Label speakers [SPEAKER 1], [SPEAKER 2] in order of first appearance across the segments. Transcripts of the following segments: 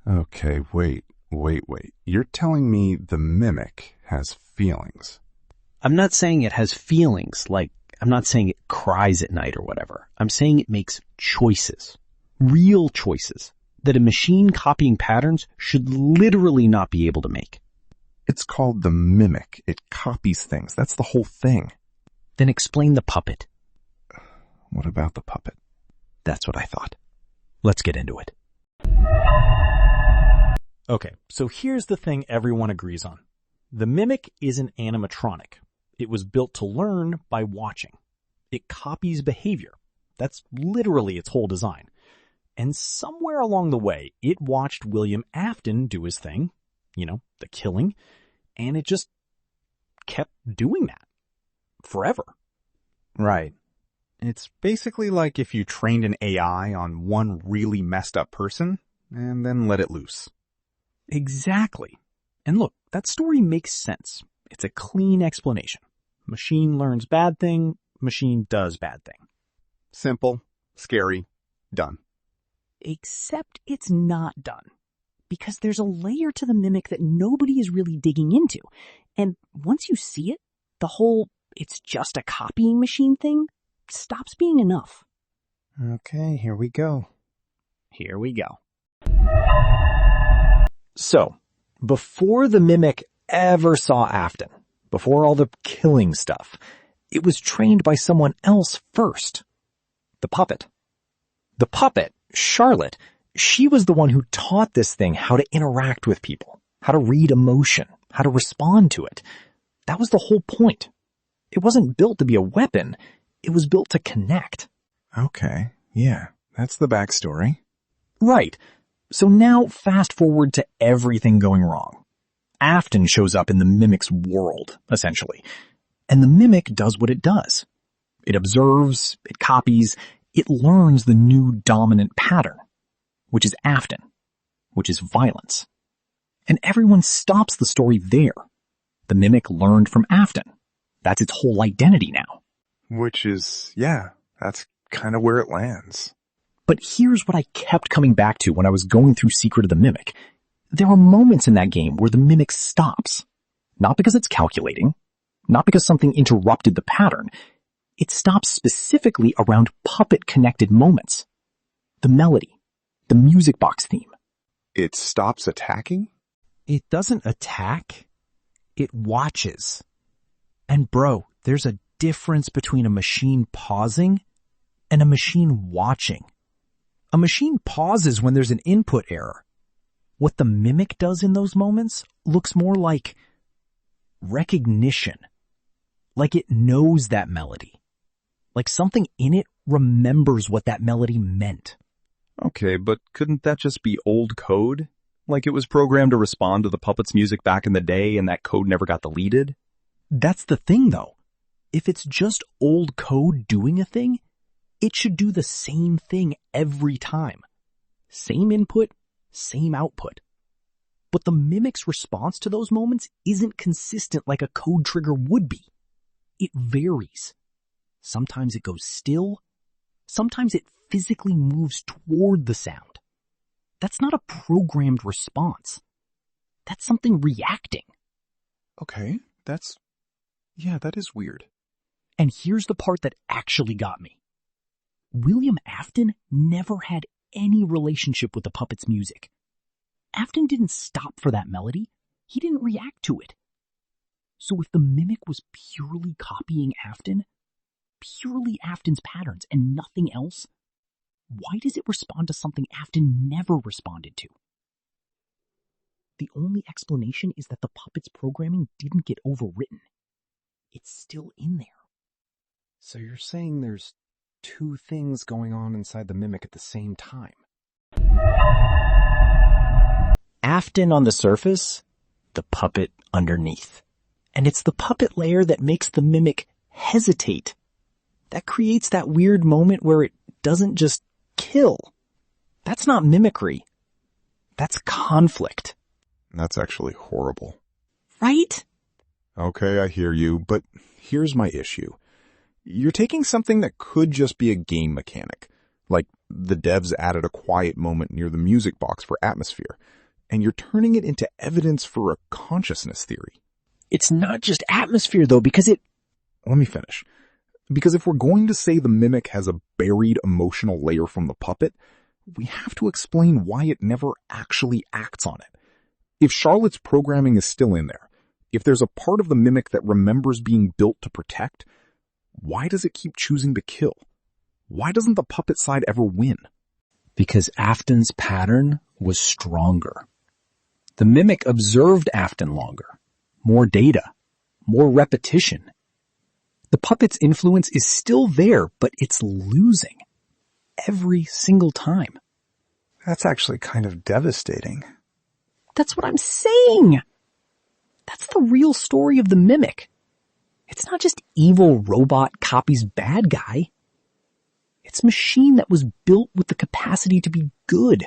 [SPEAKER 1] Okay, wait. You're telling me the Mimic has feelings?
[SPEAKER 2] I'm not saying it has feelings, I'm not saying it cries at night or whatever. I'm saying it makes choices. Real choices that a machine copying patterns should literally not be able to make.
[SPEAKER 1] It's called the Mimic. It copies things. That's the whole thing.
[SPEAKER 2] Then explain the puppet.
[SPEAKER 1] What about the puppet?
[SPEAKER 2] That's what I thought. Let's get into it.
[SPEAKER 3] Okay, so here's the thing everyone agrees on. The Mimic is an animatronic. It was built to learn by watching. It copies behavior. That's literally its whole design. And somewhere along the way, it watched William Afton do his thing, the killing, and it just kept doing that. Forever.
[SPEAKER 4] Right. It's basically like if you trained an AI on one really messed up person and then let it loose.
[SPEAKER 3] Exactly. And look, that story makes sense. It's a clean explanation. Machine learns bad thing, machine does bad thing.
[SPEAKER 4] Simple, scary, done.
[SPEAKER 5] Except it's not done. Because there's a layer to the Mimic that nobody is really digging into. And once you see it, the whole it's just a copying machine thing stops being enough.
[SPEAKER 4] Okay, here we go.
[SPEAKER 3] Here we go.
[SPEAKER 2] So, before the Mimic ever saw Afton, before all the killing stuff, it was trained by someone else first. The puppet. The puppet, Charlotte, she was the one who taught this thing how to interact with people, how to read emotion, how to respond to it. That was the whole point. It wasn't built to be a weapon. It was built to connect.
[SPEAKER 1] Okay, yeah, that's the backstory.
[SPEAKER 2] Right. So now fast forward to everything going wrong. Afton shows up in the Mimic's world, essentially. And the Mimic does what it does. It observes, it copies, it learns the new dominant pattern, which is Afton, which is violence. And everyone stops the story there. The Mimic learned from Afton. That's its whole identity now.
[SPEAKER 1] Which is, yeah, that's kind of where it lands.
[SPEAKER 2] But here's what I kept coming back to when I was going through Secret of the Mimic. There are moments in that game where the Mimic stops. Not because it's calculating, not because something interrupted the pattern. It stops specifically around puppet-connected moments. The melody, the music box theme.
[SPEAKER 1] It stops attacking?
[SPEAKER 6] It doesn't attack. It watches. And bro, there's a difference between a machine pausing and a machine watching. A machine pauses when there's an input error. What the Mimic does in those moments looks more like recognition. Like it knows that melody. Like something in it remembers what that melody meant.
[SPEAKER 4] Okay, but couldn't that just be old code? Like it was programmed to respond to the puppet's music back in the day and that code never got deleted?
[SPEAKER 6] That's the thing though. If it's just old code doing a thing, it should do the same thing every time. Same input, same output. But the Mimic's response to those moments isn't consistent like a code trigger would be. It varies. Sometimes it goes still. Sometimes it physically moves toward the sound. That's not a programmed response. That's something reacting.
[SPEAKER 1] Okay, that is weird.
[SPEAKER 5] And here's the part that actually got me. William Afton never had any relationship with the puppet's music. Afton didn't stop for that melody. He didn't react to it. So if the Mimic was purely copying Afton, purely Afton's patterns and nothing else, why does it respond to something Afton never responded to? The only explanation is that the puppet's programming didn't get overwritten. It's still in there.
[SPEAKER 6] So you're saying there's two things going on inside the Mimic at the same time.
[SPEAKER 2] Afton on the surface, the puppet underneath. And it's the puppet layer that makes the Mimic hesitate. That creates that weird moment where it doesn't just kill. That's not mimicry. That's conflict.
[SPEAKER 1] That's actually horrible.
[SPEAKER 5] Right?
[SPEAKER 1] Okay, I hear you, but here's my issue. You're taking something that could just be a game mechanic, like
[SPEAKER 4] The devs added a quiet moment near the music box for atmosphere, and you're turning it into evidence for a consciousness theory.
[SPEAKER 6] It's not just atmosphere though, because
[SPEAKER 4] Let me finish. Because if we're going to say the Mimic has a buried emotional layer from the puppet, we have to explain why it never actually acts on it. If Charlotte's programming is still in there, if there's a part of the Mimic that remembers being built to protect, why does it keep choosing to kill? Why doesn't the puppet side ever win?
[SPEAKER 6] Because Afton's pattern was stronger. The Mimic observed Afton longer. More data. More repetition. The puppet's influence is still there, but it's losing. Every single time.
[SPEAKER 1] That's actually kind of devastating.
[SPEAKER 6] That's what I'm saying. That's the real story of the Mimic. It's not just evil robot copies bad guy. It's a machine that was built with the capacity to be good.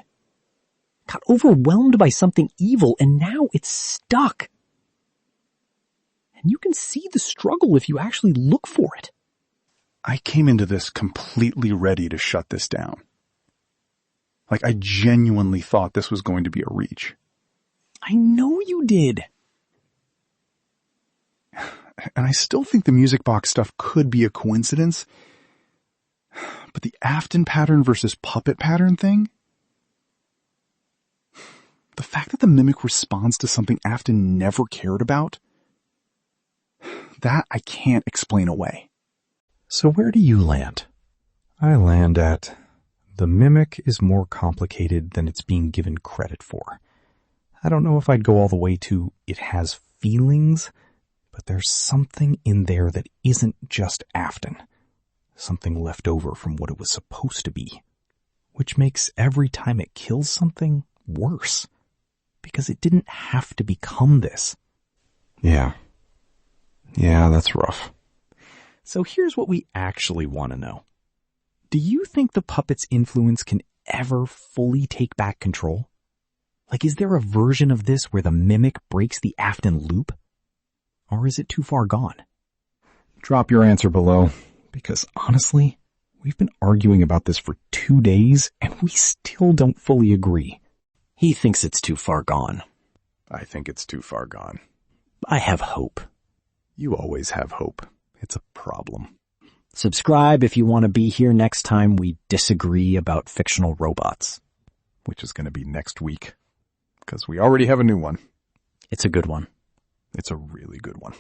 [SPEAKER 6] Got overwhelmed by something evil and now it's stuck. And you can see the struggle if you actually look for it.
[SPEAKER 1] I came into this completely ready to shut this down. Like, I genuinely thought this was going to be a reach.
[SPEAKER 6] I know you did.
[SPEAKER 1] And I still think the music box stuff could be a coincidence. But the Afton pattern versus puppet pattern thing? The fact that the Mimic responds to something Afton never cared about? That I can't explain away.
[SPEAKER 3] So where do you land? I land at the Mimic is more complicated than it's being given credit for. I don't know if I'd go all the way to it has feelings, but there's something in there that isn't just Afton. Something left over from what it was supposed to be. Which makes every time it kills something worse. Because it didn't have to become this.
[SPEAKER 1] Yeah, that's rough.
[SPEAKER 3] So here's what we actually want to know. Do you think the puppet's influence can ever fully take back control? Like, is there a version of this where the Mimic breaks the Afton loop? Or is it too far gone?
[SPEAKER 1] Drop your answer below, because honestly, we've been arguing about this for 2 days and we still don't fully agree.
[SPEAKER 3] He thinks it's too far gone.
[SPEAKER 1] I think it's too far gone.
[SPEAKER 3] I have hope.
[SPEAKER 1] You always have hope. It's a problem.
[SPEAKER 3] Subscribe if you want to be here next time we disagree about fictional robots.
[SPEAKER 1] Which is going to be next week. Because we already have a new one.
[SPEAKER 3] It's a good one.
[SPEAKER 1] It's a really good one.